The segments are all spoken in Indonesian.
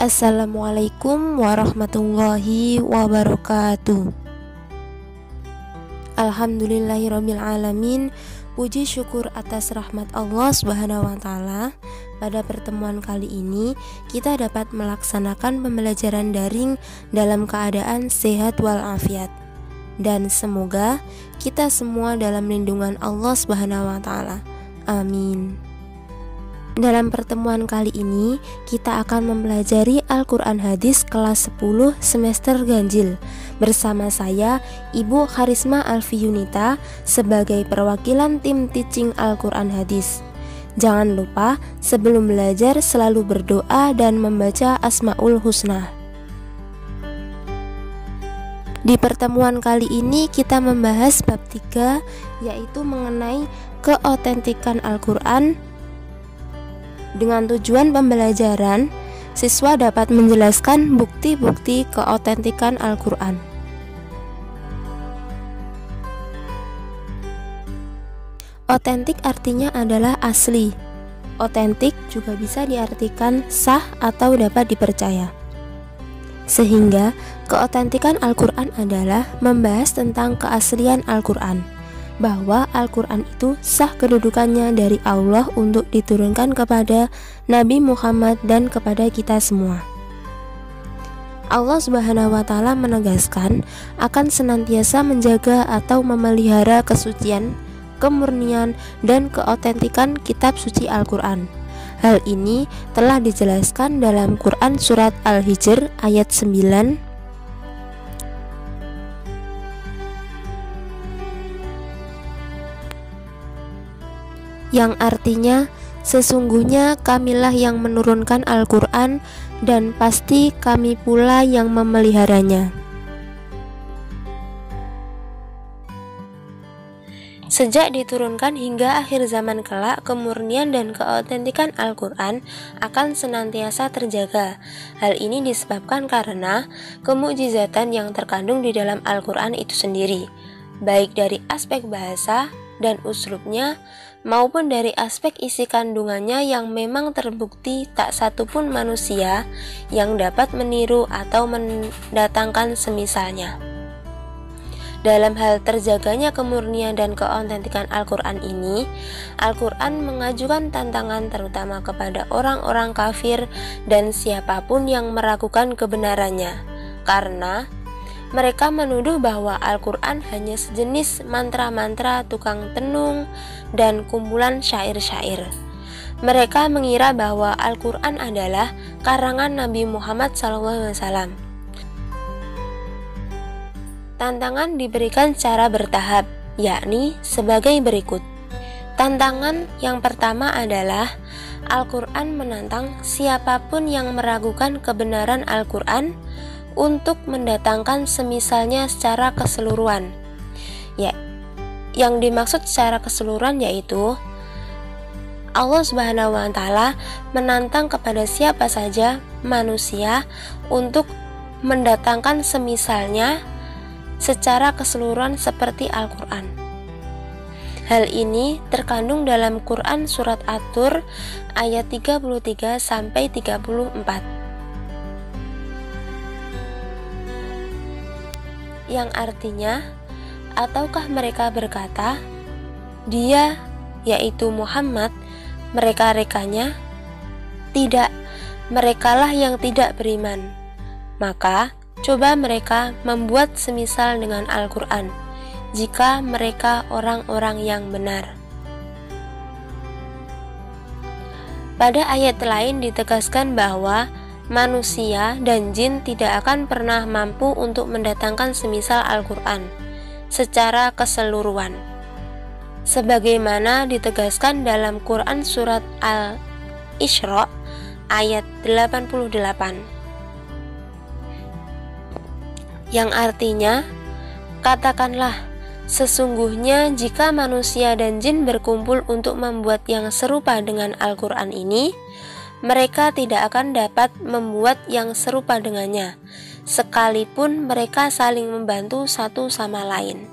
Assalamualaikum warahmatullahi wabarakatuh. Alhamdulillahirabbil alamin. Puji syukur atas rahmat Allah Subhanahu wa taala. Pada pertemuan kali ini kita dapat melaksanakan pembelajaran daring dalam keadaan sehat walafiat. Dan semoga kita semua dalam lindungan Allah Subhanahu wa taala. Amin. Dalam pertemuan kali ini, kita akan mempelajari Al-Quran Hadis kelas 10 semester ganjil bersama saya, Ibu Kharisma Alfiyunita, sebagai perwakilan tim teaching Al-Quran Hadis. Jangan lupa, sebelum belajar selalu berdoa dan membaca Asmaul Husna. Di pertemuan kali ini kita membahas bab 3, yaitu mengenai keotentikan Al-Quran. Dengan tujuan pembelajaran, siswa dapat menjelaskan bukti-bukti keotentikan Al-Quran. Otentik artinya adalah asli. Otentik juga bisa diartikan sah atau dapat dipercaya. Sehingga keotentikan Al-Quran adalah membahas tentang keaslian Al-Quran, bahwa Al-Quran itu sah kedudukannya dari Allah untuk diturunkan kepada Nabi Muhammad dan kepada kita semua. Allah Subhanahu wa taala menegaskan akan senantiasa menjaga atau memelihara kesucian, kemurnian, dan keotentikan kitab suci Al-Quran. Hal ini telah dijelaskan dalam Quran surat Al-Hijr ayat 9, yang artinya, sesungguhnya kamilah yang menurunkan Al-Quran dan pasti kami pula yang memeliharanya. Sejak diturunkan hingga akhir zaman kelak, kemurnian dan keotentikan Al-Quran akan senantiasa terjaga. Hal ini disebabkan karena kemukjizatan yang terkandung di dalam Al-Quran itu sendiri, baik dari aspek bahasa dan uslubnya, maupun dari aspek isi kandungannya yang memang terbukti tak satupun manusia yang dapat meniru atau mendatangkan semisalnya. Dalam hal terjaganya kemurnian dan keotentikan Al-Quran ini, Al-Quran mengajukan tantangan terutama kepada orang-orang kafir dan siapapun yang meragukan kebenarannya, karena mereka menuduh bahwa Al-Quran hanya sejenis mantra-mantra tukang tenung dan kumpulan syair-syair. Mereka mengira bahwa Al-Quran adalah karangan Nabi Muhammad SAW. Tantangan diberikan secara bertahap, yakni sebagai berikut. Tantangan yang pertama adalah Al-Quran menantang siapapun yang meragukan kebenaran Al-Quran untuk mendatangkan semisalnya secara keseluruhan. Yang dimaksud secara keseluruhan yaitu Allah Subhanahu wa taala menantang kepada siapa saja manusia untuk mendatangkan semisalnya secara keseluruhan seperti Al-Quran. Hal ini terkandung dalam Quran surat At-Tur ayat 33 sampai 34. Yang artinya, ataukah mereka berkata, Dia, yaitu Muhammad, mereka-rekanya? Tidak, merekalah yang tidak beriman. Maka, coba mereka membuat semisal dengan Al-Quran, jika mereka orang-orang yang benar. Pada ayat lain ditegaskan bahwa manusia dan jin tidak akan pernah mampu untuk mendatangkan semisal Al-Quran secara keseluruhan, sebagaimana ditegaskan dalam Quran surat Al-Isra ayat 88, yang artinya, katakanlah, sesungguhnya jika manusia dan jin berkumpul untuk membuat yang serupa dengan Al-Quran ini, mereka tidak akan dapat membuat yang serupa dengannya, sekalipun mereka saling membantu satu sama lain.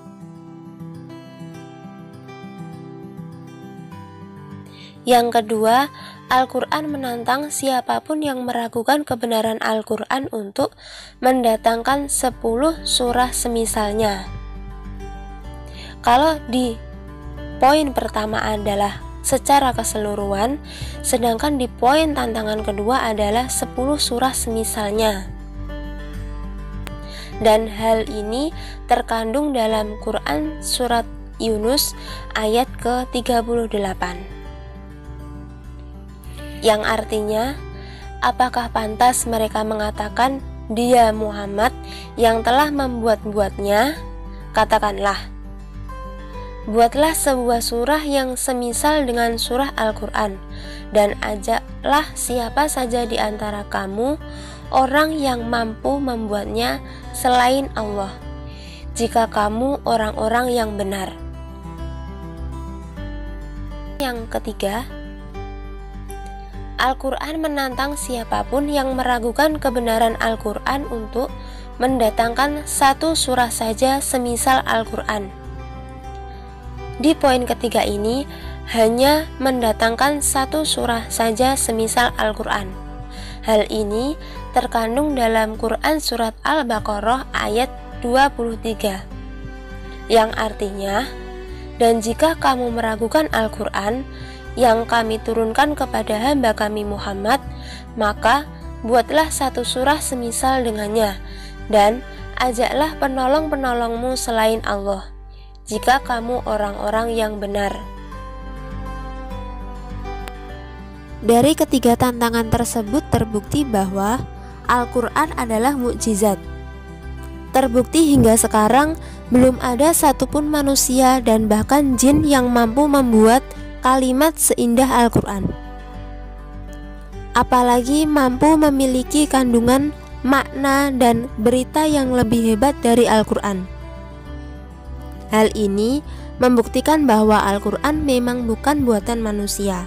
Yang kedua, Al-Quran menantang siapapun yang meragukan kebenaran Al-Quran untuk mendatangkan 10 surah semisalnya. Kalau di poin pertama adalah secara keseluruhan, sedangkan di poin tantangan kedua adalah 10 surah semisalnya. Dan hal ini terkandung dalam Quran surat Yunus ayat ke-38. Yang artinya, apakah pantas mereka mengatakan dia Muhammad yang telah membuat-buatnya? Katakanlah, buatlah sebuah surah yang semisal dengan surah Al-Quran, dan ajaklah siapa saja di antara kamu orang yang mampu membuatnya selain Allah, jika kamu orang-orang yang benar. Yang ketiga, Al-Quran menantang siapapun yang meragukan kebenaran Al-Quran untuk mendatangkan 1 surah saja semisal Al-Quran. Di poin ketiga ini, hanya mendatangkan 1 surah saja semisal Al-Quran. Hal ini terkandung dalam Quran surat Al-Baqarah ayat 23, yang artinya, dan jika kamu meragukan Al-Quran yang kami turunkan kepada hamba kami Muhammad, maka buatlah 1 surah semisal dengannya, dan ajaklah penolong-penolongmu selain Allah, jika kamu orang-orang yang benar. Dari ketiga tantangan tersebut terbukti bahwa Al-Quran adalah mukjizat. Terbukti hingga sekarang belum ada satupun manusia dan bahkan jin yang mampu membuat kalimat seindah Al-Quran, apalagi mampu memiliki kandungan makna dan berita yang lebih hebat dari Al-Quran. Hal ini membuktikan bahwa Al-Quran memang bukan buatan manusia,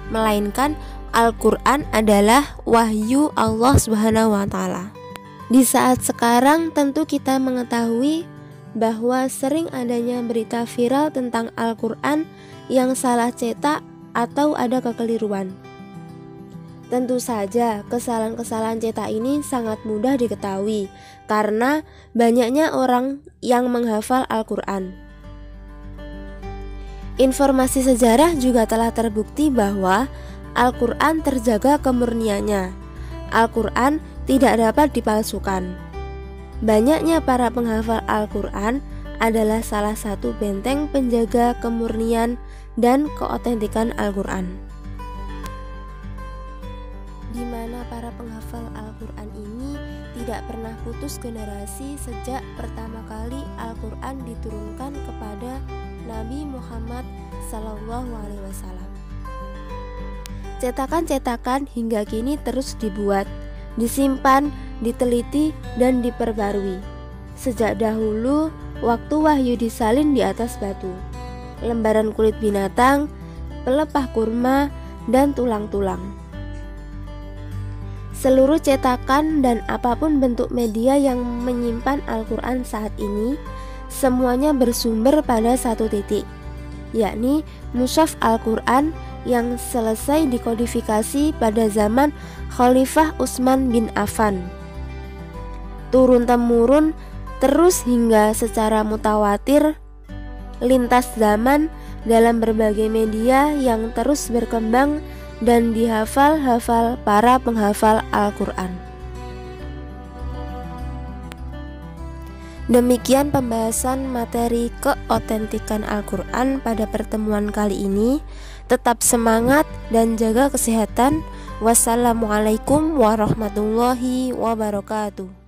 melainkan Al-Quran adalah wahyu Allah SWT. Di saat sekarang tentu kita mengetahui bahwa sering adanya berita viral tentang Al-Quran yang salah cetak atau ada kekeliruan. Tentu saja kesalahan-kesalahan cetak ini sangat mudah diketahui karena banyaknya orang yang menghafal Al-Quran. Informasi sejarah juga telah terbukti bahwa Al-Quran terjaga kemurniannya. Al-Quran tidak dapat dipalsukan. Banyaknya para penghafal Al-Quran adalah salah satu benteng penjaga kemurnian dan keotentikan Al-Quran, di mana para penghafal Al-Quran ini tidak pernah putus generasi sejak pertama kali Al-Quran diturunkan kepada Nabi Muhammad SAW. Cetakan-cetakan hingga kini terus dibuat, disimpan, diteliti, dan diperbarui. Sejak dahulu, waktu wahyu disalin di atas batu, lembaran kulit binatang, pelepah kurma, dan tulang-tulang. Seluruh cetakan dan apapun bentuk media yang menyimpan Al-Quran saat ini, semuanya bersumber pada satu titik, yakni mushaf Al-Quran yang selesai dikodifikasi pada zaman Khalifah Utsman bin Affan. Turun-temurun terus hingga secara mutawatir lintas zaman dalam berbagai media yang terus berkembang dan dihafal-hafal para penghafal Al-Quran. Demikian pembahasan materi keotentikan Al-Quran pada pertemuan kali ini. Tetap semangat dan jaga kesehatan. Wassalamualaikum warahmatullahi wabarakatuh.